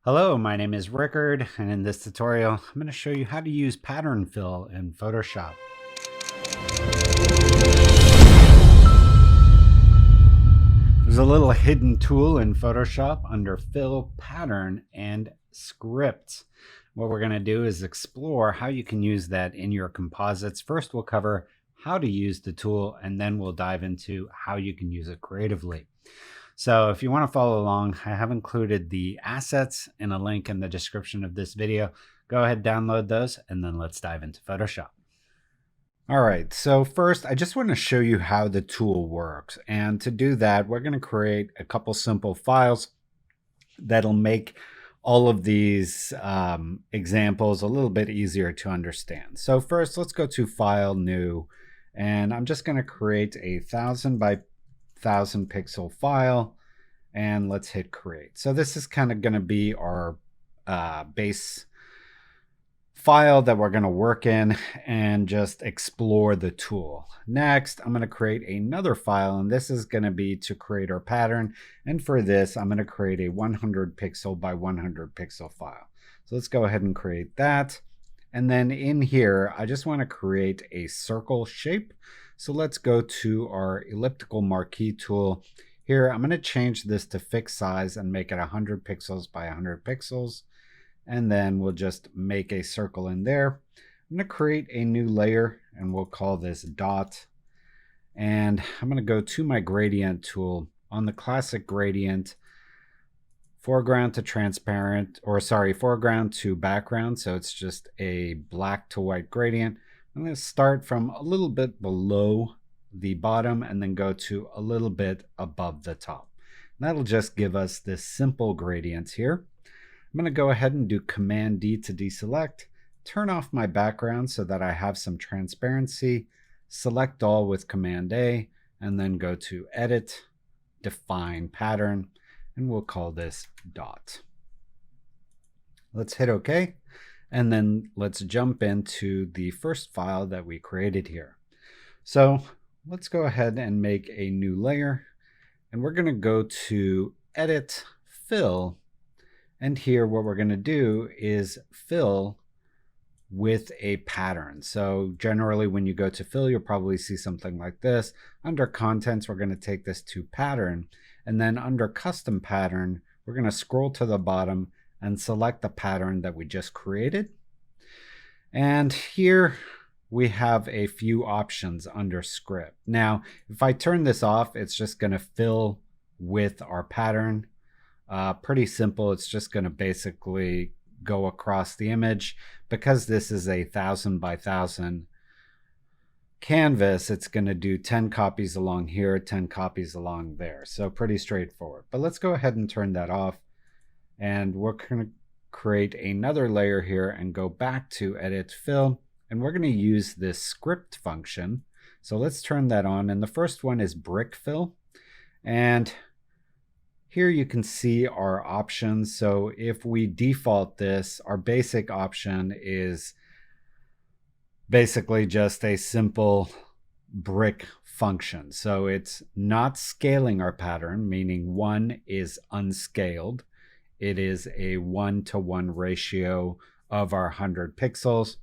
Hello, my name is Rickard, and in this tutorial, I'm going to show you how to use pattern fill in Photoshop. There's a little hidden tool in Photoshop under Fill, Pattern, and Script. What we're going to do is explore how you can use that in your composites. First, we'll cover how to use the tool, and then we'll dive into how you can use it creatively. So if you want to follow along, I have included the assets in a link in the description of this video. Go ahead, download those, and then let's dive into Photoshop. All right, so first, I just want to show you how the tool works. And to do that, we're going to create a couple simple files that'll make all of these examples a little bit easier to understand. So first, let's go to File, New, and I'm just going to create a 1000 by 1000 pixel file, and let's hit create. So this is kind of going to be our base file that we're going to work in and just explore the tool. Next, I'm going to create another file, and this is going to be to create our pattern. And for this, I'm going to create a 100 pixel by 100 pixel file. So let's go ahead and create that. And then in here, I just want to create a circle shape. So let's go to our elliptical marquee tool. Here, I'm going to change this to fixed size and make it 100 pixels by 100 pixels. And then we'll just make a circle in there. I'm going to create a new layer, and we'll call this dot. And I'm going to go to my gradient tool. On the classic gradient, foreground to transparent, or sorry, foreground to background. So it's just a black to white gradient. I'm going to start from a little bit below the bottom and then go to a little bit above the top. And that'll just give us this simple gradient here. I'm going to go ahead and do Command D to deselect, turn off my background so that I have some transparency, select all with Command A, and then go to Edit, Define Pattern, and we'll call this dot. Let's hit OK. And then let's jump into the first file that we created here. So let's go ahead and make a new layer. And we're going to go to Edit, Fill. And here what we're going to do is fill with a pattern. So generally when you go to fill, you'll probably see something like this. Under Contents, we're going to take this to Pattern. And then under Custom Pattern, we're going to scroll to the bottom and select the pattern that we just created. And here we have a few options under Script. Now, if I turn this off, it's just going to fill with our pattern. Pretty simple. It's just going to basically go across the image. Because this is a 1000 by 1000 canvas, it's going to do 10 copies along here, 10 copies along there. So pretty straightforward. But let's go ahead and turn that off. And we're going to create another layer here and go back to Edit, Fill. And we're going to use this script function. So let's turn that on. And the first one is Brick Fill. And here you can see our options. So if we default this, our basic option is basically just a simple brick function. So it's not scaling our pattern, meaning 1 is unscaled. It is a 1-to-1 ratio of our 100 pixels.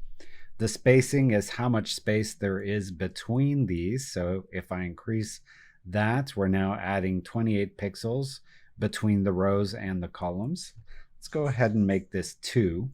The spacing is how much space there is between these. So if I increase that, we're now adding 28 pixels between the rows and the columns. Let's go ahead and make this 2.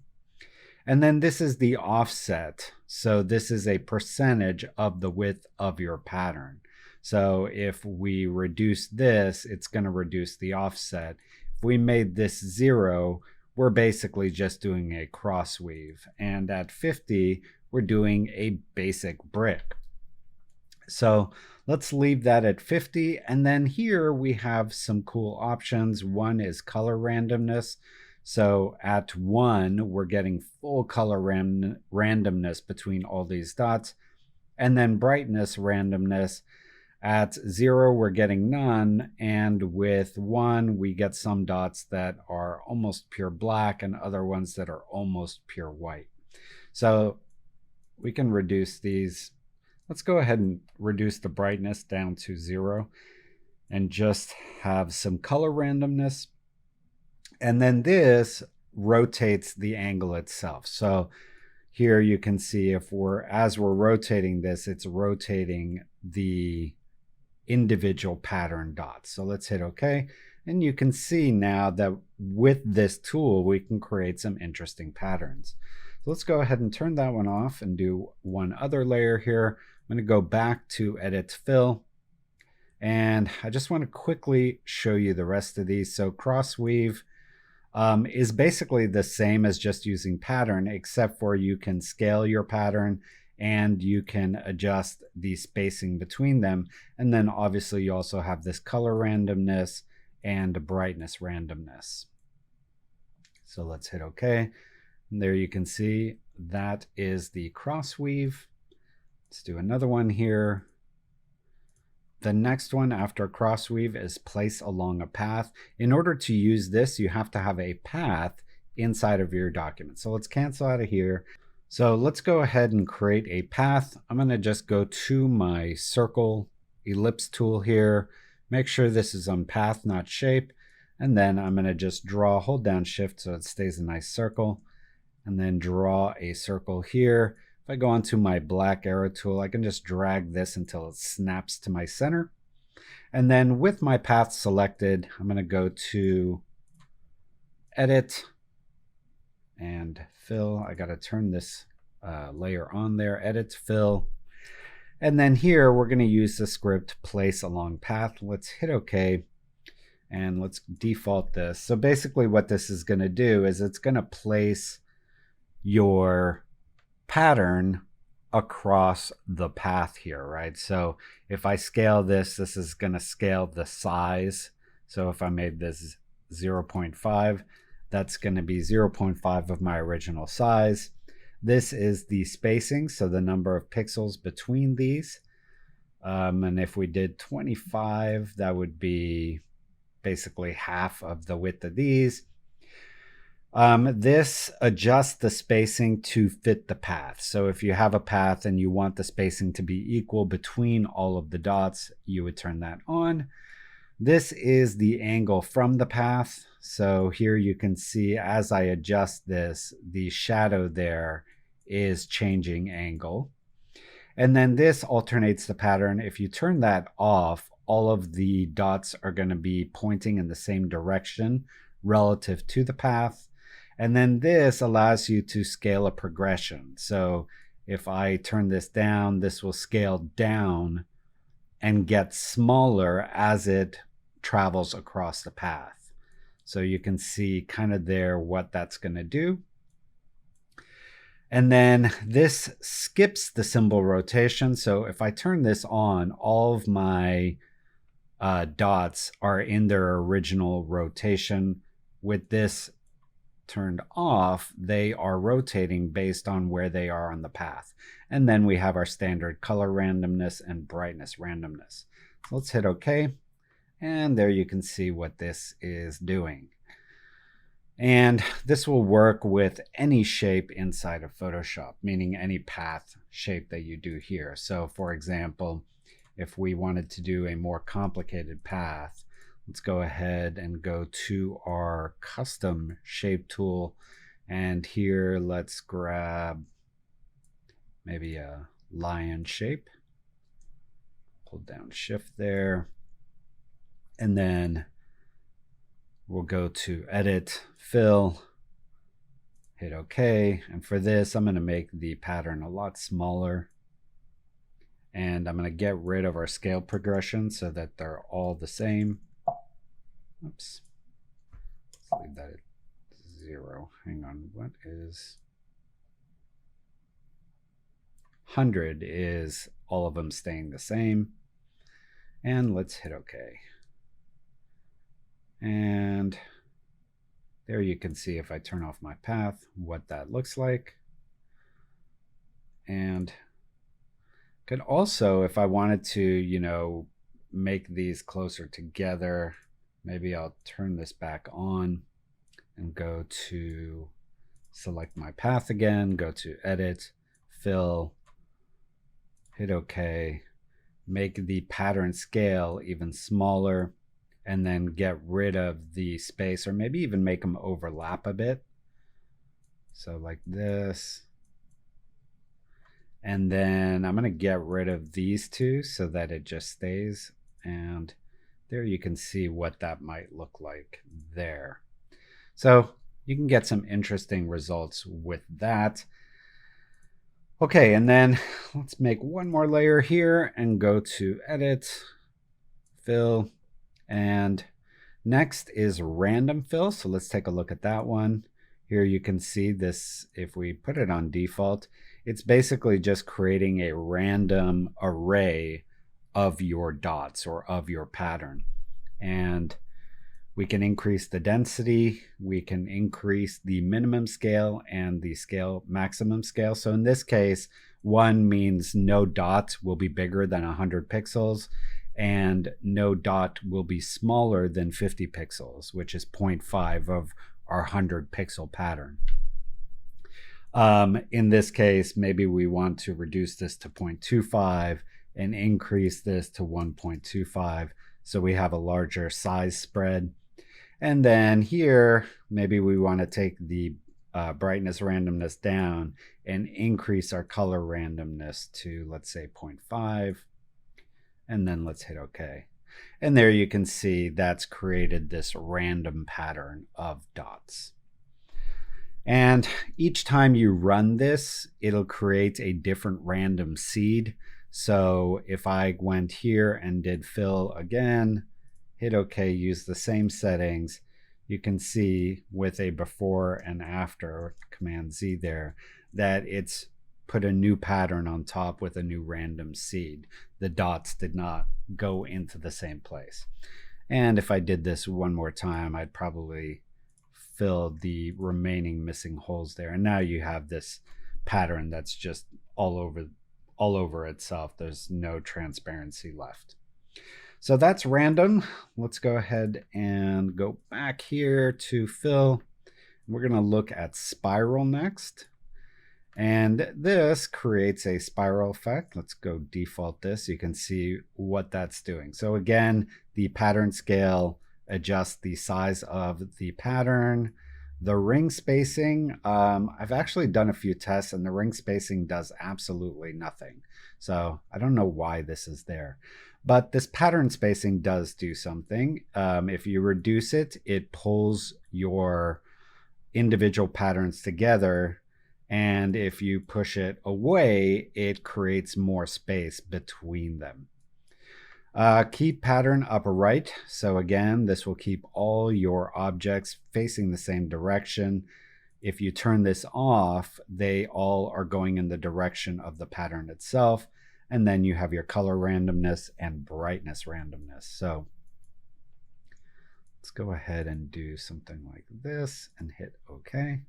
And then this is the offset. So this is a percentage of the width of your pattern. So if we reduce this, it's going to reduce the offset. If we made this 0, we're basically just doing a crossweave. And at 50, we're doing a basic brick. So let's leave that at 50. And then here we have some cool options. One is color randomness. So at 1, we're getting full color randomness between all these dots. And then brightness randomness. At 0, we're getting none. And with 1, we get some dots that are almost pure black and other ones that are almost pure white. So we can reduce these. Let's go ahead and reduce the brightness down to 0 and just have some color randomness. And then this rotates the angle itself. So here you can see as we're rotating this, it's rotating the individual pattern dots. So let's hit OK. And you can see now that with this tool, we can create some interesting patterns. So let's go ahead and turn that one off and do one other layer here. I'm going to go back to Edit Fill. And I just want to quickly show you the rest of these. So Crossweave is basically the same as just using pattern, except for you can scale your pattern and you can adjust the spacing between them. And then obviously you also have this color randomness and brightness randomness. So let's hit OK. And there you can see that is the Crossweave. Let's do another one here. The next one after Crossweave is Place Along a Path. In order to use this, you have to have a path inside of your document. So let's cancel out of here. So let's go ahead and create a path. I'm going to just go to my circle ellipse tool here. Make sure this is on path, not shape. And then I'm going to just hold down Shift so it stays a nice circle. And then draw a circle here. If I go onto my black arrow tool, I can just drag this until it snaps to my center. And then with my path selected, I'm going to go to Edit and Fill. I got to turn this layer on there, Edit, Fill. And then here we're going to use the script Place Along Path. Let's hit OK. And let's default this. So basically what this is going to do is it's going to place your pattern across the path here, right? So if I scale this, this is going to scale the size. So if I made this 0.5, that's going to be 0.5 of my original size. This is the spacing, so the number of pixels between these. And if we did 25, that would be basically half of the width of these. This adjusts the spacing to fit the path. So if you have a path and you want the spacing to be equal between all of the dots, you would turn that on. This is the angle from the path. So here you can see as I adjust this, the shadow there is changing angle. And then this alternates the pattern. If you turn that off, all of the dots are going to be pointing in the same direction relative to the path. And then this allows you to scale a progression. So if I turn this down, this will scale down and get smaller as it travels across the path. So you can see kind of there what that's going to do. And then this skips the symbol rotation. So if I turn this on, all of my dots are in their original rotation. With this turned off, they are rotating based on where they are on the path. And then we have our standard color randomness and brightness randomness. So let's hit OK. And there you can see what this is doing. And this will work with any shape inside of Photoshop, meaning any path shape that you do here. So for example, if we wanted to do a more complicated path, let's go ahead and go to our custom shape tool. And here let's grab maybe a lion shape. Hold down Shift there. And then we'll go to Edit, Fill, hit OK. And for this, I'm going to make the pattern a lot smaller. And I'm going to get rid of our scale progression so that they're all the same. Oops. Let's leave that at 0. Hang on. What is 100 is all of them staying the same. And let's hit OK. And there you can see if I turn off my path, what that looks like. And could also, if I wanted to, make these closer together, maybe I'll turn this back on and go to select my path again, go to Edit, Fill, hit OK, make the pattern scale even smaller. and then get rid of the space, or maybe even make them overlap a bit. So like this. And then I'm going to get rid of these two so that it just stays. And there you can see what that might look like there. So you can get some interesting results with that. Okay, and then let's make one more layer here and go to Edit, Fill, and next is Random Fill. So let's take a look at that one. Here you can see this, if we put it on default, it's basically just creating a random array of your dots or of your pattern. And we can increase the density, we can increase the minimum scale and the scale maximum scale. So in this case, 1 means no dot will be bigger than 100 pixels, and no dot will be smaller than 50 pixels, which is 0.5 of our 100 pixel pattern. In this case, maybe we want to reduce this to 0.25 and increase this to 1.25, so we have a larger size spread. And then here, maybe we want to take the brightness randomness down and increase our color randomness to, let's say, 0.5. And then let's hit OK. And there you can see that's created this random pattern of dots. And each time you run this, it'll create a different random seed. So if I went here and did fill again, hit OK, use the same settings, you can see with a before and after, Command Z there, that it's put a new pattern on top with a new random seed. The dots did not go into the same place. And if I did this one more time, I'd probably fill the remaining missing holes there. And now you have this pattern that's just all over itself. There's no transparency left. So that's random. Let's go ahead and go back here to fill. We're going to look at spiral next. And this creates a spiral effect. Let's go default this. You can see what that's doing. So again, the pattern scale adjusts the size of the pattern. The ring spacing, I've actually done a few tests and the ring spacing does absolutely nothing. So I don't know why this is there. But this pattern spacing does do something. If you reduce it, it pulls your individual patterns together. And if you push it away, it creates more space between them. Keep pattern upper right. So again, this will keep all your objects facing the same direction. If you turn this off, they all are going in the direction of the pattern itself. And then you have your color randomness and brightness randomness. So let's go ahead and do something like this and hit OK.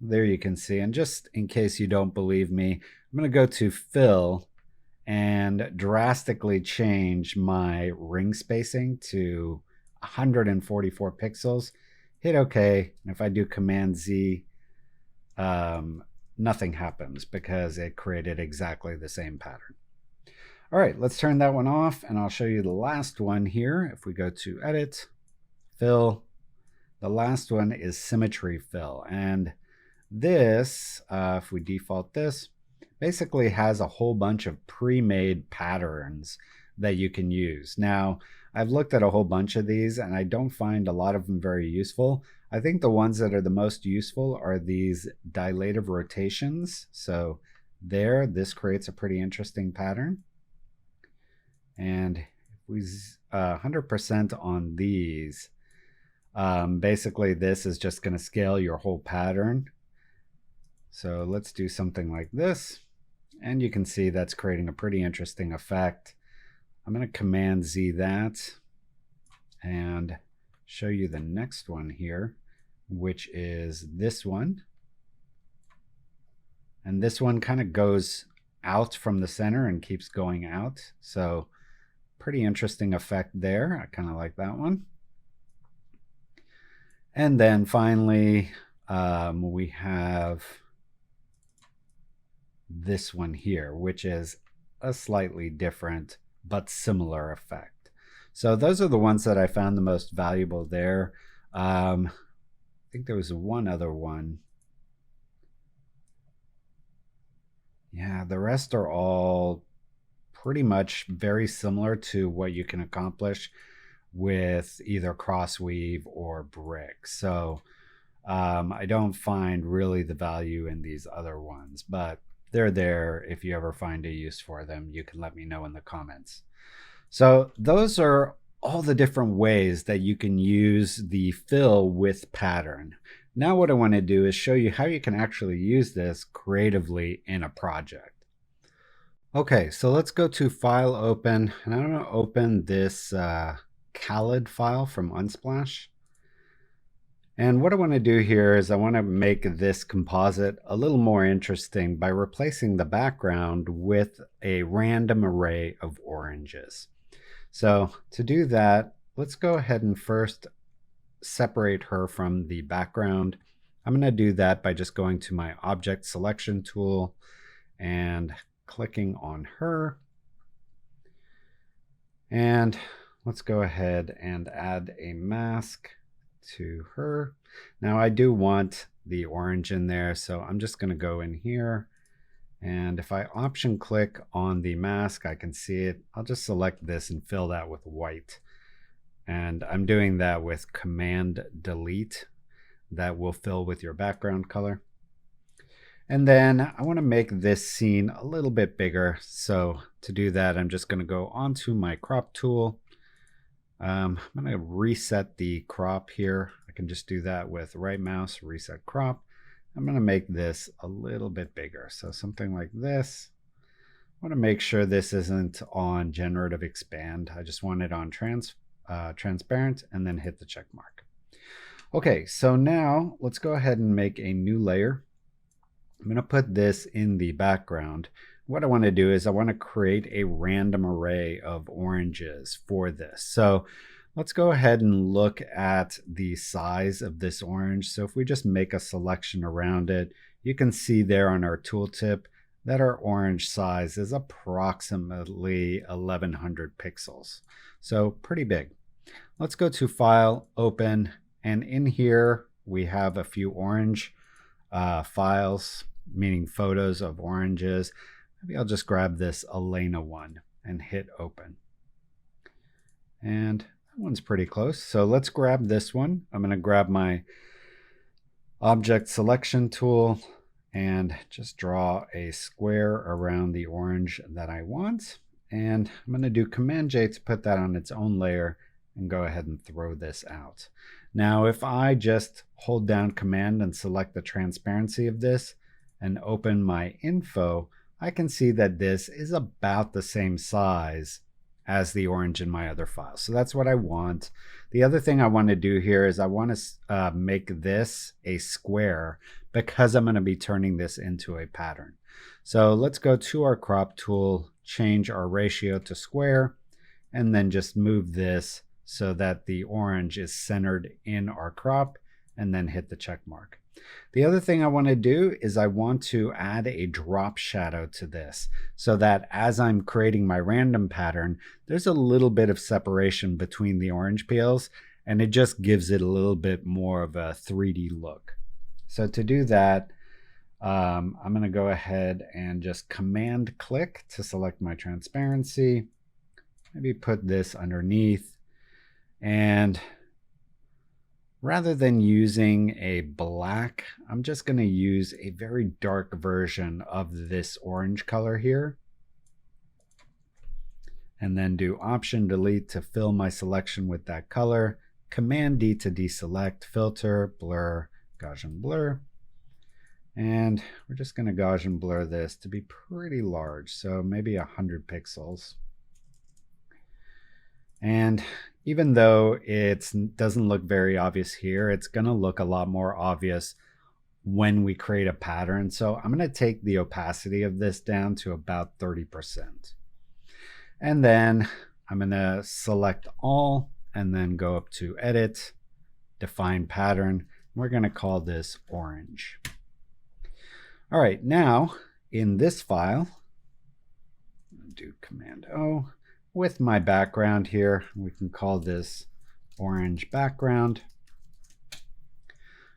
There you can see. And just in case you don't believe me, I'm going to go to Fill and drastically change my ring spacing to 144 pixels. Hit OK. And if I do Command Z, nothing happens because it created exactly the same pattern. All right, let's turn that one off and I'll show you the last one here. If we go to Edit, Fill, the last one is Symmetry Fill. And this, if we default this, basically has a whole bunch of pre-made patterns that you can use. Now, I've looked at a whole bunch of these and I don't find a lot of them very useful. I think the ones that are the most useful are these dilative rotations. So there, this creates a pretty interesting pattern. And if we 100% on these, basically this is just going to scale your whole pattern. So let's do something like this. And you can see that's creating a pretty interesting effect. I'm going to Command Z that and show you the next one here, which is this one. And this one kind of goes out from the center and keeps going out. So pretty interesting effect there. I kind of like that one. And then finally, we have this one here, which is a slightly different but similar effect. So those are the ones that I found the most valuable there. I think there was one other one. Yeah, the rest are all pretty much very similar to what you can accomplish with either Crossweave or brick. So I don't find really the value in these other ones, but they're there. If you ever find a use for them, you can let me know in the comments. So those are all the different ways that you can use the fill with pattern. Now what I want to do is show you how you can actually use this creatively in a project. Okay, so let's go to File, Open, and I'm going to open this Khaled file from Unsplash. And what I want to do here is I want to make this composite a little more interesting by replacing the background with a random array of oranges. So to do that, let's go ahead and first separate her from the background. I'm going to do that by just going to my object selection tool and clicking on her. And let's go ahead and add a mask to her. Now I do want the orange in there, so I'm just going to go in here, and if I option click on the mask, I can see it. I'll just select this and fill that with white, and I'm doing that with Command Delete. That will fill with your background color. And then I want to make this scene a little bit bigger, so to do that I'm just going to go onto my crop tool. I'm going to reset the crop here. I can just do that with right mouse, reset crop. I'm going to make this a little bit bigger, so something like this. I want to make sure this isn't on generative expand. I just want it on transparent, and then hit the check mark. Okay, so now let's go ahead and make a new layer. I'm going to put this in the background. What I want to do is I want to create a random array of oranges for this. So let's go ahead and look at the size of this orange. So if we just make a selection around it, you can see there on our tooltip that our orange size is approximately 1100 pixels. So pretty big. Let's go to File, Open, and in here we have a few orange files, meaning photos of oranges. Maybe I'll just grab this Elena one and hit open. And that one's pretty close. So let's grab this one. I'm going to grab my object selection tool and just draw a square around the orange that I want. And I'm going to do Command J to put that on its own layer and go ahead and throw this out. Now, if I just hold down Command and select the transparency of this and open my info, I can see that this is about the same size as the orange in my other file. So that's what I want. The other thing I want to do here is I want to make this a square because I'm going to be turning this into a pattern. So let's go to our crop tool, change our ratio to square, and then just move this so that the orange is centered in our crop, and then hit the check mark. The other thing I want to do is I want to add a drop shadow to this so that as I'm creating my random pattern, there's a little bit of separation between the orange peels, and it just gives it a little bit more of a 3D look. So to do that, I'm going to go ahead and just Command click to select my transparency. Maybe put this underneath, and rather than using a black, I'm just going to use a very dark version of this orange color here. And then do Option Delete to fill my selection with that color. Command D to deselect, filter, blur, Gaussian blur. And we're just going to Gaussian blur this to be pretty large, so maybe 100 pixels. And even though it doesn't look very obvious here, it's going to look a lot more obvious when we create a pattern. So I'm going to take the opacity of this down to about 30%. And then I'm going to select all and then go up to Edit, Define Pattern. We're going to call this Orange. All right, now in this file, do Command O. with my background here. We can call this orange background.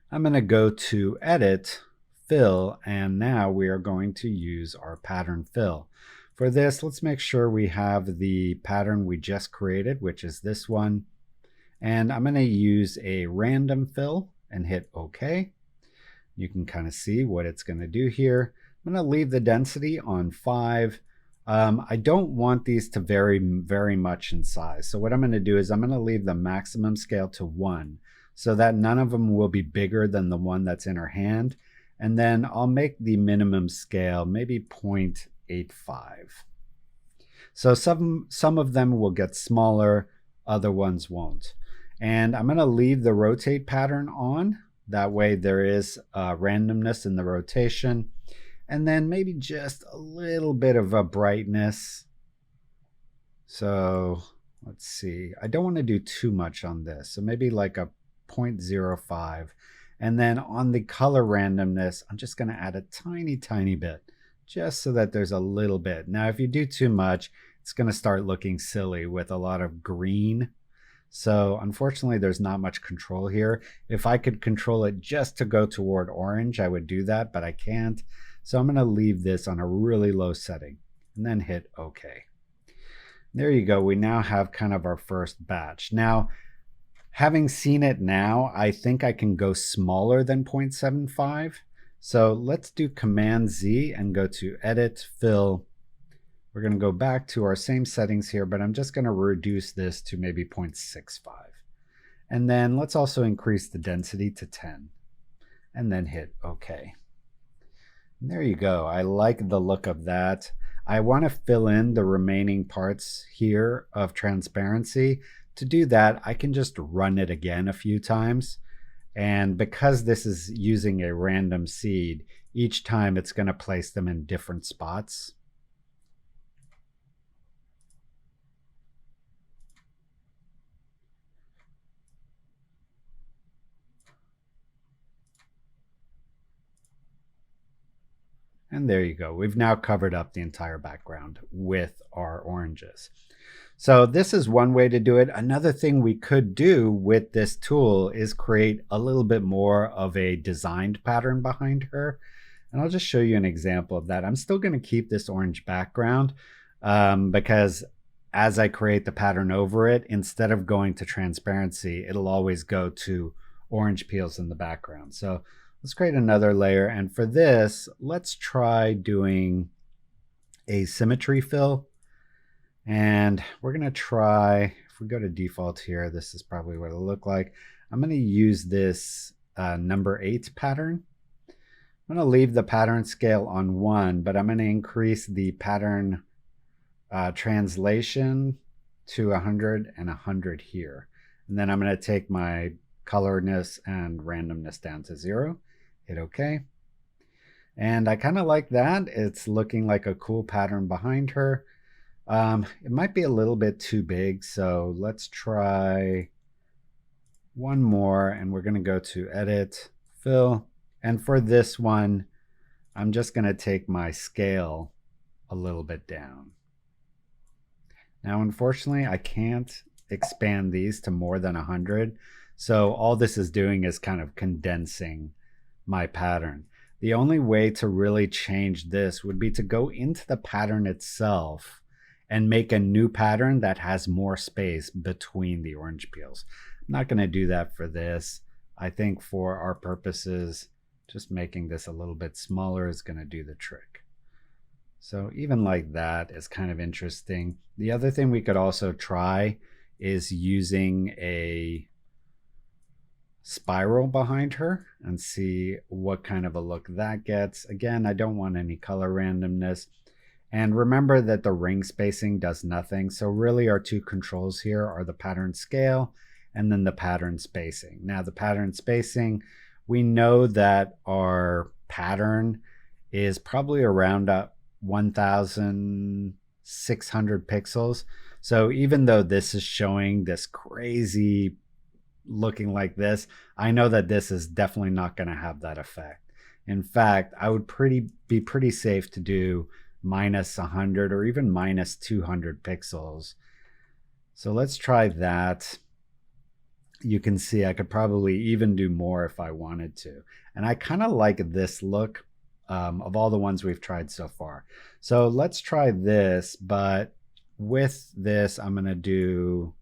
I'm going to go to Edit, Fill, and now we are going to use our pattern fill. For this, let's make sure we have the pattern we just created, which is this one. And I'm going to use a random fill and hit OK. You can kind of see what it's going to do here. I'm going to leave the density on 5. I don't want these to vary very much in size. So what I'm going to do is I'm going to leave the maximum scale to 1 so that none of them will be bigger than the one that's in her hand. And then I'll make the minimum scale maybe 0.85. So some of them will get smaller, other ones won't. And I'm going to leave the rotate pattern on. That way there is randomness in the rotation. And then maybe just a little bit of a brightness. So let's see. I don't want to do too much on this. So maybe like a 0.05. And then on the color randomness, I'm just going to add a tiny bit, just so that there's a little bit. Now, if you do too much, it's going to start looking silly with a lot of green. So unfortunately, there's not much control here. If I could control it just to go toward orange, I would do that, but I can't. So I'm going to leave this on a really low setting and then hit OK. There you go. We now have kind of our first batch. Now, having seen it now, I think I can go smaller than 0.75. So let's do Command Z and go to Edit, Fill. We're going to go back to our same settings here, but I'm just going to reduce this to maybe 0.65. And then let's also increase the density to 10 and then hit OK. And there you go. I like the look of that. I want to fill in the remaining parts here of transparency. To do that, I can just run it again a few times. And because this is using a random seed, each time it's going to place them in different spots. And there you go. We've now covered up the entire background with our oranges. So this is one way to do it. Another thing we could do with this tool is create a little bit more of a designed pattern behind her. And I'll just show you an example of that. I'm still going to keep this orange background because as I create the pattern over it, instead of going to transparency, it'll always go to orange peels in the background. So let's create another layer. And for this, let's try doing a symmetry fill. And we're going to try, if we go to default here, this is probably what it'll look like. I'm going to use this number 8 pattern. I'm going to leave the pattern scale on 1, but I'm going to increase the pattern translation to 100 and 100 here. And then I'm going to take my colorness and randomness down to 0. Hit OK. And I kind of like that. It's looking like a cool pattern behind her. It might be a little bit too big, so let's try one more, and we're going to go to Edit, Fill. And for this one, I'm just going to take my scale a little bit down. Now, unfortunately, I can't expand these to more than 100. So all this is doing is kind of condensing my pattern. The only way to really change this would be to go into the pattern itself and make a new pattern that has more space between the orange peels. I'm not going to do that for this. I think for our purposes, just making this a little bit smaller is going to do the trick. So even like that is kind of interesting. The other thing we could also try is using a spiral behind her and see what kind of a look that gets. Again, I don't want any color randomness. And remember that the ring spacing does nothing. So really our two controls here are the pattern scale and then the pattern spacing. Now the pattern spacing, we know that our pattern is probably around 1,600 pixels. So even though this is showing this crazy looking like this, I know that this is definitely not going to have that effect. In fact, I would be pretty safe to do -100 or even -200 pixels So let's try that. You can see I could probably even do more if I wanted to. And I kind of like this look of all the ones we've tried so far. So let's try this, but with this, I'm going to do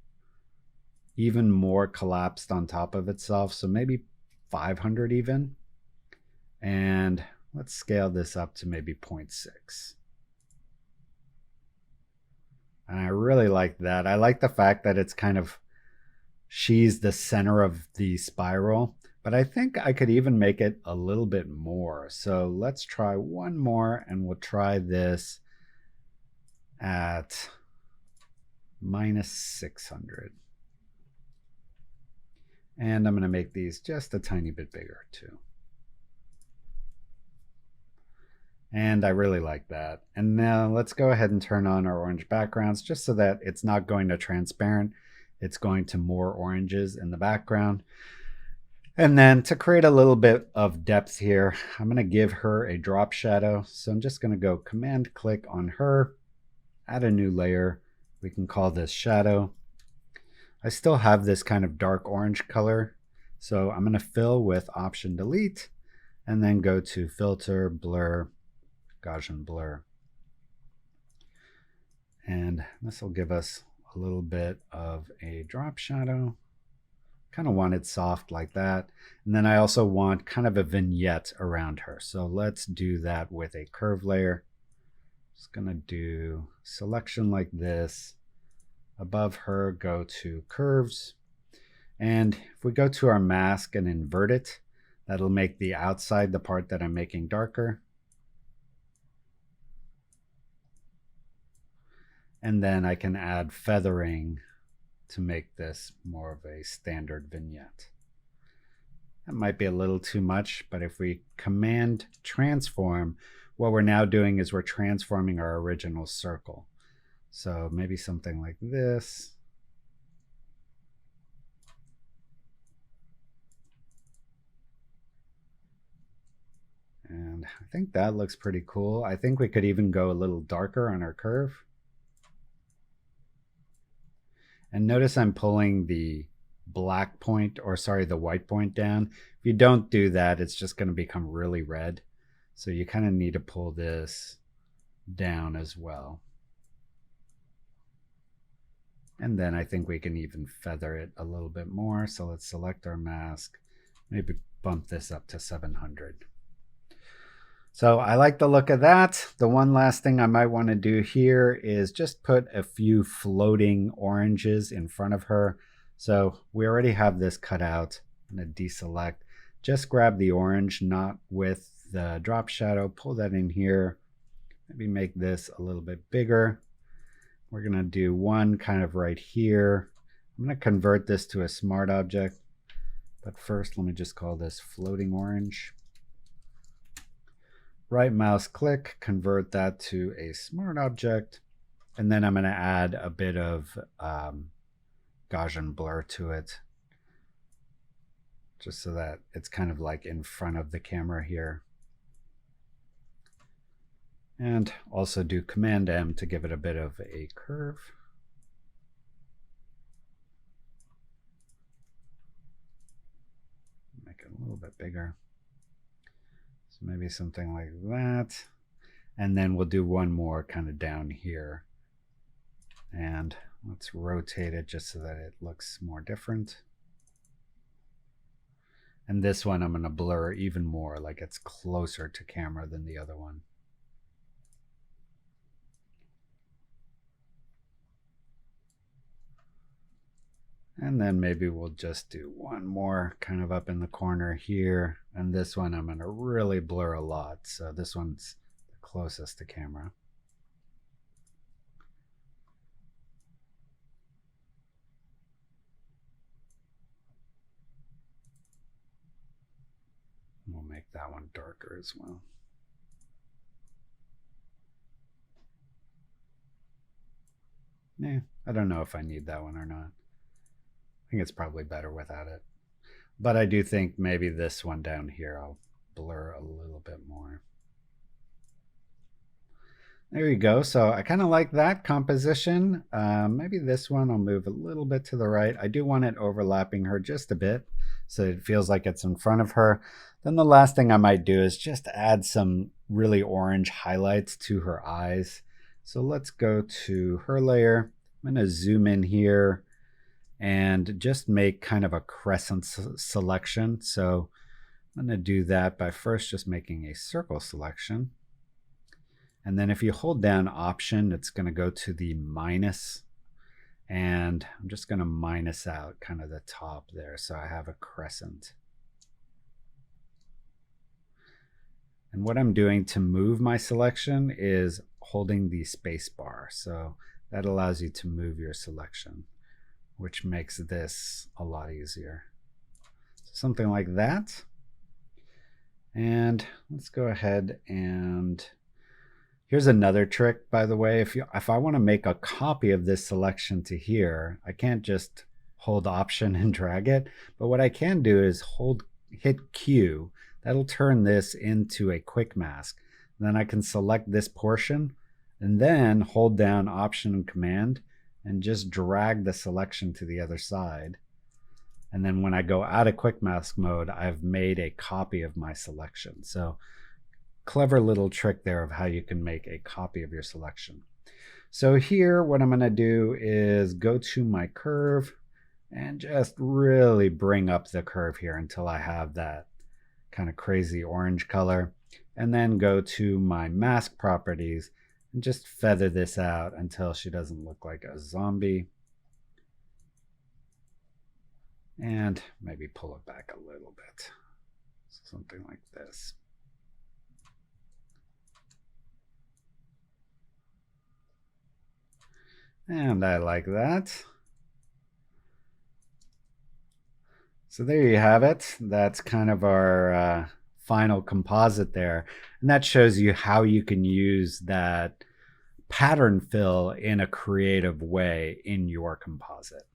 even more collapsed on top of itself. So maybe 500 even. And let's scale this up to maybe 0.6. And I really like that. I like the fact that it's kind of, she's the center of the spiral, but I think I could even make it a little bit more. So let's try one more, and we'll try this at -600. And I'm going to make these just a tiny bit bigger too. And I really like that. And now let's go ahead and turn on our orange backgrounds just so that it's not going to transparent. It's going to more oranges in the background. And then to create a little bit of depth here, I'm going to give her a drop shadow. So I'm just going to go Command click on her, add a new layer. We can call this shadow. I still have this kind of dark orange color. So I'm going to fill with Option Delete and then go to Filter, Blur, Gaussian Blur. And this will give us a little bit of a drop shadow. Kind of want it soft like that. And then I also want kind of a vignette around her. So let's do that with a curve layer. Just gonna do selection like this. Above her, go to curves. And if we go to our mask and invert it, that'll make the outside, the part that I'm making, darker. And then I can add feathering to make this more of a standard vignette. That might be a little too much, but if we Command transform, what we're now doing is we're transforming our original circle. So maybe something like this. And I think that looks pretty cool. I think we could even go a little darker on our curve. And notice I'm pulling the black point, or sorry, the white point down. If you don't do that, it's just going to become really red. So you kind of need to pull this down as well. And then I think we can even feather it a little bit more. So let's select our mask, maybe bump this up to 700. So I like the look of that. The one last thing I might want to do here is just put a few floating oranges in front of her. So we already have this cut out. I'm going to deselect. Just grab the orange, not with the drop shadow. Pull that in here. Maybe make this a little bit bigger. We're going to do one kind of right here. I'm going to convert this to a smart object. But first, let me just call this floating orange. Right mouse click, convert that to a smart object, and then I'm going to add a bit of Gaussian blur to it, just so that it's kind of like in front of the camera here. And also do Command M to give it a bit of a curve. Make it a little bit bigger. So maybe something like that. And then we'll do one more kind of down here. And let's rotate it just so that it looks more different. And this one I'm going to blur even more, like it's closer to camera than the other one. And then maybe we'll just do one more kind of up in the corner here. And this one I'm going to really blur a lot. So this one's the closest to camera. We'll make that one darker as well. Yeah, I don't know if I need that one or not. I think it's probably better without it. But I do think maybe this one down here I'll blur a little bit more. There you go. So I kind of like that composition. Maybe this one I'll move a little bit to the right. I do want it overlapping her just a bit so it feels like it's in front of her. Then the last thing I might do is just add some really orange highlights to her eyes. So let's go to her layer. I'm going to zoom in here and just make kind of a crescent selection. So I'm going to do that by first just making a circle selection. And then if you hold down Option, it's going to go to the minus. And I'm just going to minus out kind of the top there. So I have a crescent. And what I'm doing to move my selection is holding the space bar. So that allows you to move your selection, which makes this a lot easier. So something like that. And let's go ahead and here's another trick, by the way. If I want to make a copy of this selection to here, I can't just hold Option and drag it. But what I can do is hit Q. That'll turn this into a quick mask. And then I can select this portion and then hold down Option and Command and just drag the selection to the other side. And then when I go out of quick mask mode, I've made a copy of my selection. So clever little trick there of how you can make a copy of your selection. So here, what I'm going to do is go to my curve and just really bring up the curve here until I have that kind of crazy orange color. And then go to my mask properties and just feather this out until she doesn't look like a zombie. And maybe pull it back a little bit. So something like this. And I like that. So there you have it. That's kind of our final composite there. And that shows you how you can use that pattern fill in a creative way in your composite.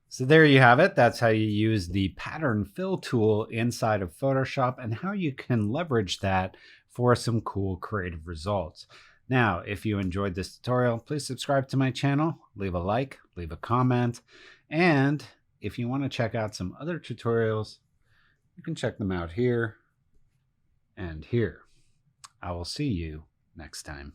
So there you have it. That's how you use the pattern fill tool inside of Photoshop and how you can leverage that for some cool creative results. Now, if you enjoyed this tutorial, please subscribe to my channel, leave a like, leave a comment, and if you want to check out some other tutorials, you can check them out here and here. I will see you next time.